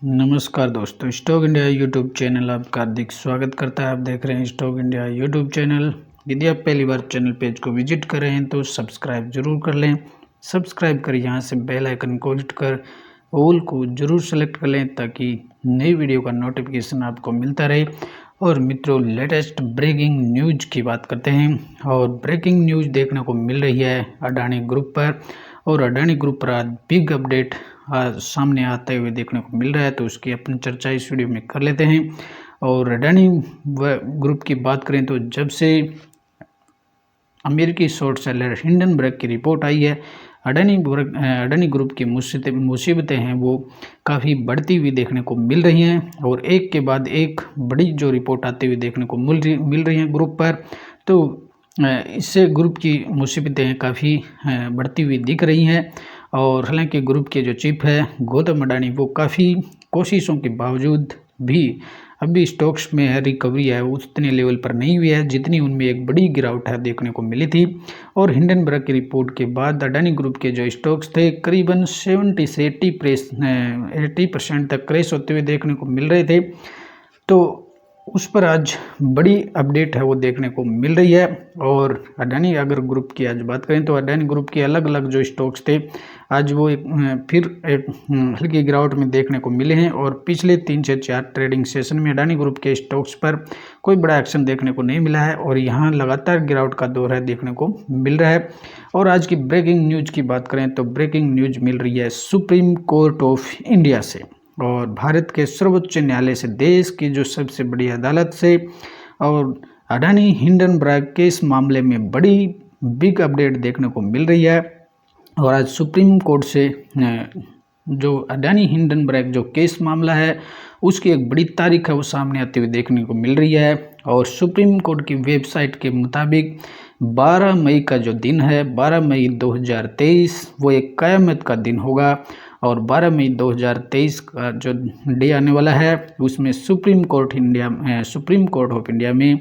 नमस्कार दोस्तों, stock India YouTube channel आपका हार्दिक स्वागत करता है। आप देख रहे हैं स्टॉक इंडिया यूट्यूब चैनल। यदि आप पहली बार चैनल पेज को विजिट कर रहे हैं तो सब्सक्राइब जरूर कर लें। सब्सक्राइब कर यहाँ से बेल आइकन को हिट कर ऑल को जरूर सेलेक्ट कर लें ताकि नई वीडियो का नोटिफिकेशन आपको मिलता रहे। और मित्रों, लेटेस्ट ब्रेकिंग न्यूज की बात करते हैं। और ब्रेकिंग न्यूज देखने को मिल रही है अडानी ग्रुप पर। और अडानी ग्रुप पर आज बिग अपडेट सामने आते हुए देखने को मिल रहा है, तो उसकी अपनी चर्चा इस वीडियो में कर लेते हैं। और अडानी ग्रुप की बात करें तो जब से अमेरिकी शॉर्ट सेलर हिंडनबर्ग की रिपोर्ट आई है, अडानी ग्रुप की मुसीबतें हैं वो काफ़ी बढ़ती हुई देखने को मिल रही हैं। और एक के बाद एक बड़ी जो रिपोर्ट आती हुई देखने को मिल रही हैं ग्रुप पर, तो इससे ग्रुप की मुसीबतें काफ़ी बढ़ती हुई दिख रही हैं। और हालांकि ग्रुप के जो चीफ है गौतम अडानी, वो काफ़ी कोशिशों के बावजूद भी अभी स्टॉक्स में रिकवरी है उतने लेवल पर नहीं हुई है जितनी उनमें एक बड़ी गिरावट है देखने को मिली थी। और हिंडनबर्ग की रिपोर्ट के बाद अडानी ग्रुप के जो स्टॉक्स थे करीबन 70 से 80% तक क्रैश होते हुए देखने को मिल रहे थे। तो उस पर आज बड़ी अपडेट है वो देखने को मिल रही है। और अडानी अगर ग्रुप की आज बात करें तो अडानी ग्रुप के अलग अलग जो स्टॉक्स थे आज वो फिर एक हल्की गिरावट में देखने को मिले हैं। और पिछले 3 से 4 ट्रेडिंग सेशन में अडानी ग्रुप के स्टॉक्स पर कोई बड़ा एक्शन देखने को नहीं मिला है और यहाँ लगातार गिरावट का दौर है देखने को मिल रहा है। और आज की ब्रेकिंग न्यूज की बात करें तो ब्रेकिंग न्यूज मिल रही है सुप्रीम कोर्ट ऑफ इंडिया से और भारत के सर्वोच्च न्यायालय से, देश की जो सबसे बड़ी अदालत से। और अडानी हिंडनबर्ग के इस मामले में बड़ी बिग अपडेट देखने को मिल रही है। और आज सुप्रीम कोर्ट से जो अडानी हिंडनबर्ग जो केस मामला है उसकी एक बड़ी तारीख है वो सामने आती हुई देखने को मिल रही है। और सुप्रीम कोर्ट की वेबसाइट के मुताबिक 12 मई का जो दिन है, 12 मई 2023, वो एक क़यामत का दिन होगा। और 12 मई 2023 का जो डे आने वाला है उसमें सुप्रीम कोर्ट ऑफ इंडिया में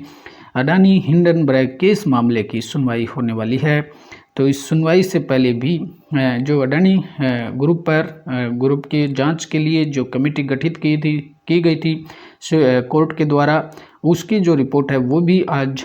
अडानी हिंडनबर्ग केस मामले की सुनवाई होने वाली है। तो इस सुनवाई से पहले भी जो अडानी ग्रुप की जांच के लिए जो कमेटी गठित की गई थी कोर्ट के द्वारा, उसकी जो रिपोर्ट है वो भी आज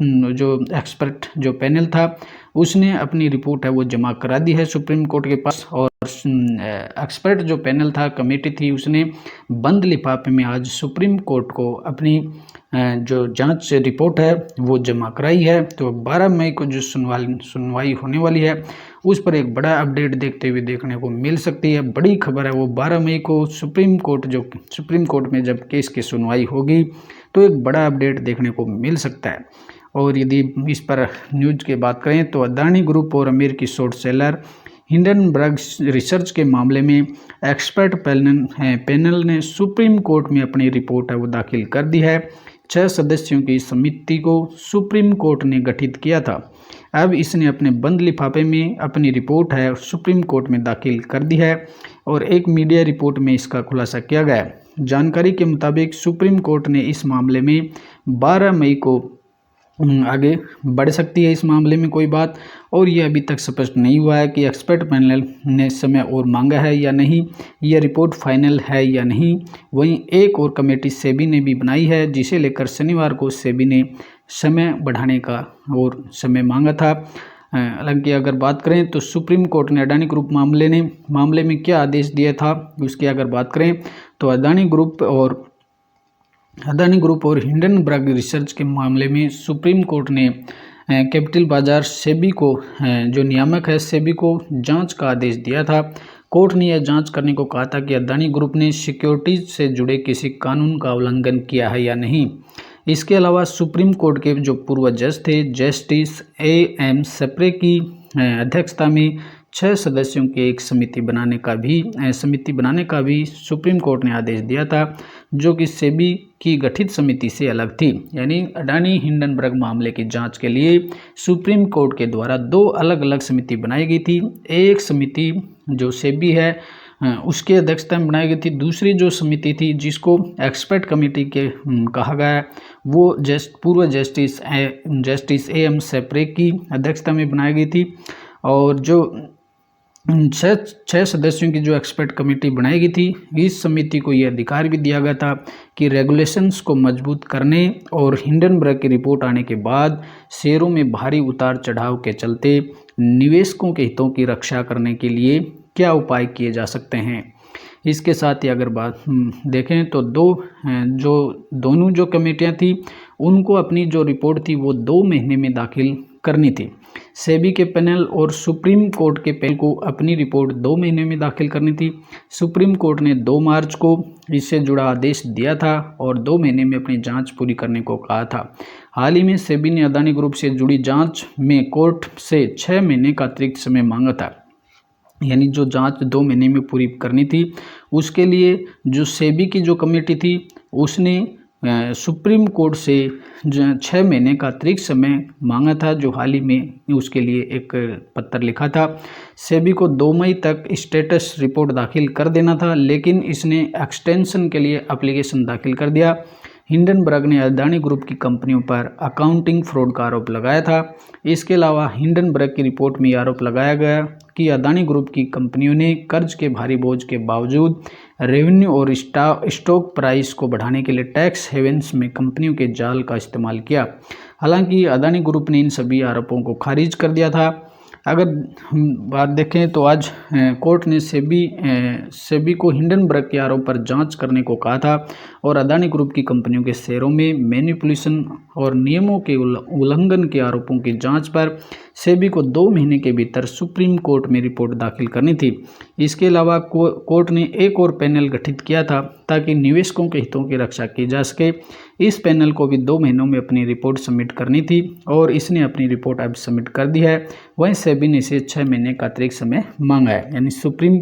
जो एक्सपर्ट जो पैनल था उसने अपनी रिपोर्ट है वो जमा करा दी है सुप्रीम कोर्ट के पास। और एक्सपर्ट जो पैनल था, कमेटी थी, उसने बंद लिफाफे में आज सुप्रीम कोर्ट को अपनी जो जांच रिपोर्ट है वो जमा कराई है। तो 12 मई को जो सुनवाई होने वाली है उस पर एक बड़ा अपडेट देखते हुए देखने को मिल सकती है। बड़ी खबर है वो 12 मई को सुप्रीम कोर्ट में जब केस की सुनवाई होगी तो एक बड़ा अपडेट देखने को मिल सकता है। और यदि इस पर न्यूज की बात करें तो अडानी ग्रुप और अमेरिकी शॉर्ट सेलर हिंडनबर्ग रिसर्च के मामले में एक्सपर्ट पैनल ने सुप्रीम कोर्ट में अपनी रिपोर्ट है वो दाखिल कर दी है। 6 सदस्यों की समिति को सुप्रीम कोर्ट ने गठित किया था। अब इसने अपने बंद लिफाफे में अपनी रिपोर्ट है सुप्रीम कोर्ट में दाखिल कर दी है। और एक मीडिया रिपोर्ट में इसका खुलासा किया गया है। जानकारी के मुताबिक सुप्रीम कोर्ट ने इस मामले में 12 मई को आगे बढ़ सकती है इस मामले में कोई बात। और ये अभी तक स्पष्ट नहीं हुआ है कि एक्सपर्ट पैनल ने समय और मांगा है या नहीं, यह रिपोर्ट फाइनल है या नहीं। वहीं एक और कमेटी सेबी ने भी बनाई है जिसे लेकर शनिवार को सेबी ने समय बढ़ाने का और समय मांगा था। हालांकि अगर बात करें तो सुप्रीम कोर्ट ने अडानी ग्रुप मामले में क्या आदेश दिया था उसकी अगर बात करें तो अडानी ग्रुप और हिंडनबर्ग रिसर्च के मामले में सुप्रीम कोर्ट ने कैपिटल बाजार सेबी को जो नियामक है सेबी को जांच का आदेश दिया था। कोर्ट ने यह जांच करने को कहा था कि अडानी ग्रुप ने सिक्योरिटीज से जुड़े किसी कानून का उल्लंघन किया है या नहीं। इसके अलावा सुप्रीम कोर्ट के जो पूर्व जज थे जस्टिस AM सप्रे की अध्यक्षता में 6 सदस्यों की एक समिति बनाने का भी सुप्रीम कोर्ट ने आदेश दिया था, जो कि सेबी की गठित समिति से अलग थी। यानी अडानी हिंडनबर्ग मामले की जांच के लिए सुप्रीम कोर्ट के द्वारा 2 अलग अलग समिति बनाई गई थी। एक समिति जो सेबी है उसकी अध्यक्षता में बनाई गई थी। दूसरी जो समिति थी जिसको एक्सपर्ट कमेटी के कहा गया वो पूर्व जस्टिस AM सप्रे की अध्यक्षता में बनाई गई थी। और जो छः सदस्यों की जो एक्सपर्ट कमेटी बनाई गई थी, इस समिति को यह अधिकार भी दिया गया था कि रेगुलेशंस को मजबूत करने और हिंडनबर्ग की रिपोर्ट आने के बाद शेयरों में भारी उतार चढ़ाव के चलते निवेशकों के हितों की रक्षा करने के लिए क्या उपाय किए जा सकते हैं। इसके साथ ही अगर बात देखें तो दोनों जो कमेटियां थी उनको अपनी जो रिपोर्ट थी वो 2 महीने में दाखिल करनी थी। सेबी के पैनल और सुप्रीम कोर्ट के पैनल को अपनी रिपोर्ट 2 महीने में दाखिल करनी थी। सुप्रीम कोर्ट ने 2 मार्च को इससे जुड़ा आदेश दिया था और 2 महीने में अपनी जांच पूरी करने को कहा था। हाल ही में सेबी ने अदानी ग्रुप से जुड़ी जांच में कोर्ट से 6 महीने का अतिरिक्त समय मांगा था, यानी जो जांच 2 महीने में पूरी करनी थी उसके लिए जो सेबी की जो कमेटी थी उसने सुप्रीम कोर्ट से 6 महीने का अतिरिक्त समय मांगा था, जो हाल ही में उसके लिए एक पत्र लिखा था। सेबी को 2 मई तक स्टेटस रिपोर्ट दाखिल कर देना था, लेकिन इसने एक्सटेंशन के लिए एप्लीकेशन दाखिल कर दिया। हिंडनबर्ग ने अदानी ग्रुप की कंपनियों पर अकाउंटिंग फ्रॉड का आरोप लगाया था। इसके अलावा हिंडनबर्ग की रिपोर्ट में आरोप लगाया गया कि अदानी ग्रुप की कंपनियों ने कर्ज के भारी बोझ के बावजूद रेवेन्यू और स्टॉक प्राइस को बढ़ाने के लिए टैक्स हेवेंस में कंपनियों के जाल का इस्तेमाल किया। हालांकि अदानी ग्रुप ने इन सभी आरोपों को खारिज कर दिया था। अगर हम बात देखें तो आज कोर्ट ने सेबी को हिंडनबर्ग के आरोप पर जांच करने को कहा था और अदानी ग्रुप की कंपनियों के शेयरों में मैनिपुलेशन और नियमों के उल्लंघन के आरोपों की जांच पर सेबी को 2 महीने के भीतर सुप्रीम कोर्ट में रिपोर्ट दाखिल करनी थी। इसके अलावा कोर्ट ने एक और पैनल गठित किया था ताकि निवेशकों के हितों की रक्षा की जा सके। इस पैनल को भी 2 महीनों में अपनी रिपोर्ट सबमिट करनी थी और इसने अपनी रिपोर्ट अब सबमिट कर दी है। वहीं सेबी ने इसे 6 महीने का अतिरिक्त समय मांगा है, यानी सुप्रीम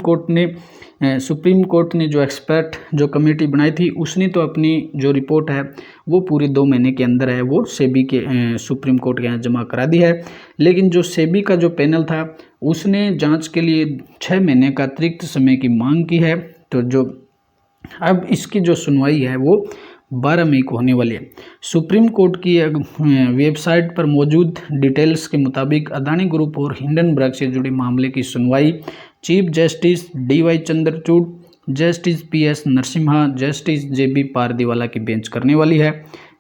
कोर्ट ने जो एक्सपर्ट जो कमेटी बनाई थी उसने तो अपनी जो रिपोर्ट है वो पूरी 2 महीने के अंदर है वो सेबी के सुप्रीम कोर्ट के यहाँ जमा करा दी है, लेकिन जो सेबी का जो पैनल था उसने जांच के लिए 6 महीने का अतिरिक्त समय की मांग की है। तो जो अब इसकी जो सुनवाई है वो 12 मई को होने वाली है। सुप्रीम कोर्ट की वेबसाइट पर मौजूद डिटेल्स के मुताबिक अदानी ग्रुप और हिंडनबर्ग से जुड़े मामले की सुनवाई chief justice DY Chandrachud, justice PS Narasimha, justice JB Pardiwala की बेंच करने वाली है।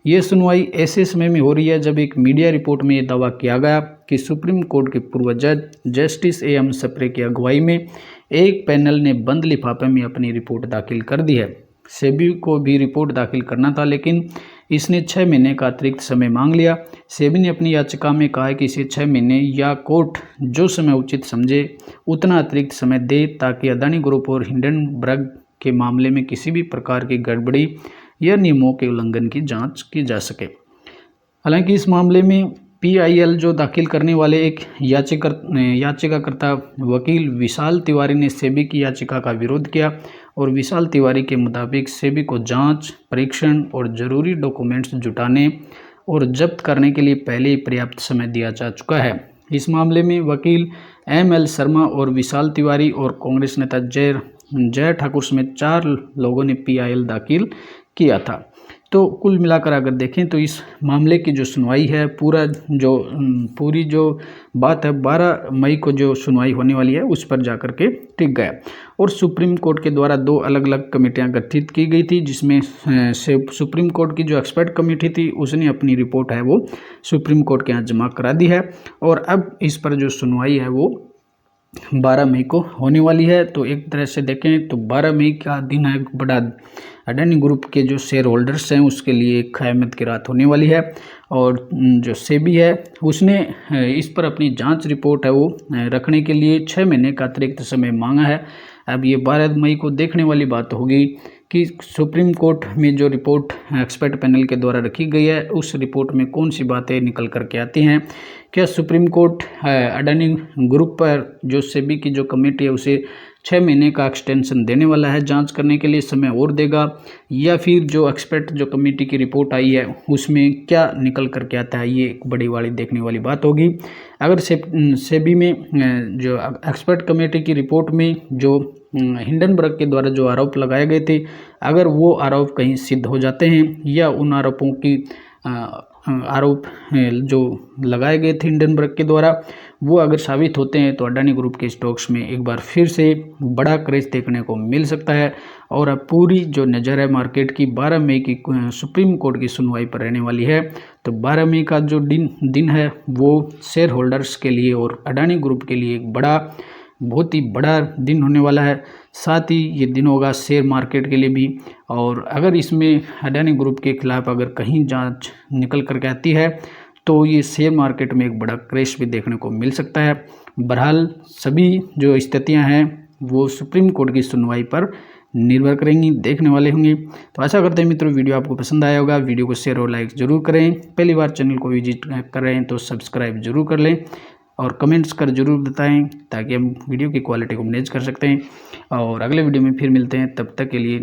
ये सुनवाई ऐसे समय में हो रही है जब एक मीडिया रिपोर्ट में यह दावा किया गया कि सुप्रीम कोर्ट के पूर्व जज जस्टिस AM सप्रे की अगुवाई में एक पैनल ने बंद लिफाफे में अपनी रिपोर्ट दाखिल कर दी है। सेबी को भी रिपोर्ट दाखिल करना था, लेकिन इसने 6 महीने का अतिरिक्त समय मांग लिया। सेबी ने अपनी याचिका में कहा है कि इसे 6 महीने या कोर्ट जो समय उचित समझे उतना अतिरिक्त समय दे ताकि अदानी ग्रुप और हिंडनबर्ग के मामले में किसी भी प्रकार की गड़बड़ी या नियमों के उल्लंघन की जांच की जा सके। हालांकि इस मामले में PIL जो दाखिल करने वाले एक याचिकाकर्ता वकील विशाल तिवारी ने सेबी की याचिका का विरोध किया और विशाल तिवारी के मुताबिक सेबी को जांच, परीक्षण और जरूरी डॉक्यूमेंट्स जुटाने और जब्त करने के लिए पहले ही पर्याप्त समय दिया जा चुका है। इस मामले में वकील ML शर्मा और विशाल तिवारी और कांग्रेस नेता जय ठाकुर समेत 4 लोगों ने PIL दाखिल किया था। तो कुल मिलाकर अगर देखें तो इस मामले की जो सुनवाई है पूरी जो बात है 12 मई को जो सुनवाई होने वाली है उस पर जाकर के टिक गया। और सुप्रीम कोर्ट के द्वारा 2 अलग अलग कमेटियां गठित की गई थी, जिसमें सुप्रीम कोर्ट की जो एक्सपर्ट कमेटी थी उसने अपनी रिपोर्ट है वो सुप्रीम कोर्ट के यहाँ जमा करा दी है और अब इस पर जो सुनवाई है वो 12 मई को होने वाली है। तो एक तरह से देखें तो 12 मई का दिन है बड़ा अडानी ग्रुप के जो शेयर होल्डर्स हैं उसके लिए एक क़यामत की रात होने वाली है। और जो सेबी है उसने इस पर अपनी जांच रिपोर्ट है वो रखने के लिए 6 महीने का अतिरिक्त समय मांगा है। अब ये 12 मई को देखने वाली बात होगी कि सुप्रीम कोर्ट में जो रिपोर्ट एक्सपर्ट पैनल के द्वारा रखी गई है उस रिपोर्ट में कौन सी बातें निकल करके आती हैं। क्या सुप्रीम कोर्ट अडानी ग्रुप पर जो सेबी की जो कमेटी है उसे 6 महीने का एक्सटेंशन देने वाला है, जांच करने के लिए समय और देगा, या फिर जो एक्सपर्ट जो कमेटी की रिपोर्ट आई है उसमें क्या निकल करके आता है, ये एक बड़ी वाली देखने वाली बात होगी। अगर सेबी में जो एक्सपर्ट कमेटी की रिपोर्ट में जो हिंडनबर्ग के द्वारा जो आरोप लगाए गए थे अगर वो आरोप कहीं सिद्ध हो जाते हैं या उन आरोपों की आरोप जो लगाए गए थे हिंडनबर्ग के द्वारा वो अगर साबित होते हैं तो अडानी ग्रुप के स्टॉक्स में एक बार फिर से बड़ा क्रैश देखने को मिल सकता है। और अब पूरी जो नज़र है मार्केट की 12 मई की सुप्रीम कोर्ट की सुनवाई पर रहने वाली है। तो 12 मई का जो दिन है वो शेयर होल्डर्स के लिए और अडानी ग्रुप के लिए एक बहुत ही बड़ा दिन होने वाला है। साथ ही ये दिन होगा शेयर मार्केट के लिए भी। और अगर इसमें अडानी ग्रुप के खिलाफ अगर कहीं जांच निकल करके आती है तो ये शेयर मार्केट में एक बड़ा क्रैश भी देखने को मिल सकता है। बहरहाल सभी जो स्थितियां हैं वो सुप्रीम कोर्ट की सुनवाई पर निर्भर करेंगी, देखने वाले होंगे। तो आशा करते हैं मित्रों वीडियो आपको पसंद आया होगा। वीडियो को शेयर और लाइक जरूर करें। पहली बार चैनल को विजिट कर रहे हैं तो सब्सक्राइब जरूर कर लें और कमेंट्स कर जरूर बताएं ताकि हम वीडियो की क्वालिटी को मैनेज कर सकते हैं। और अगले वीडियो में फिर मिलते हैं, तब तक के लिए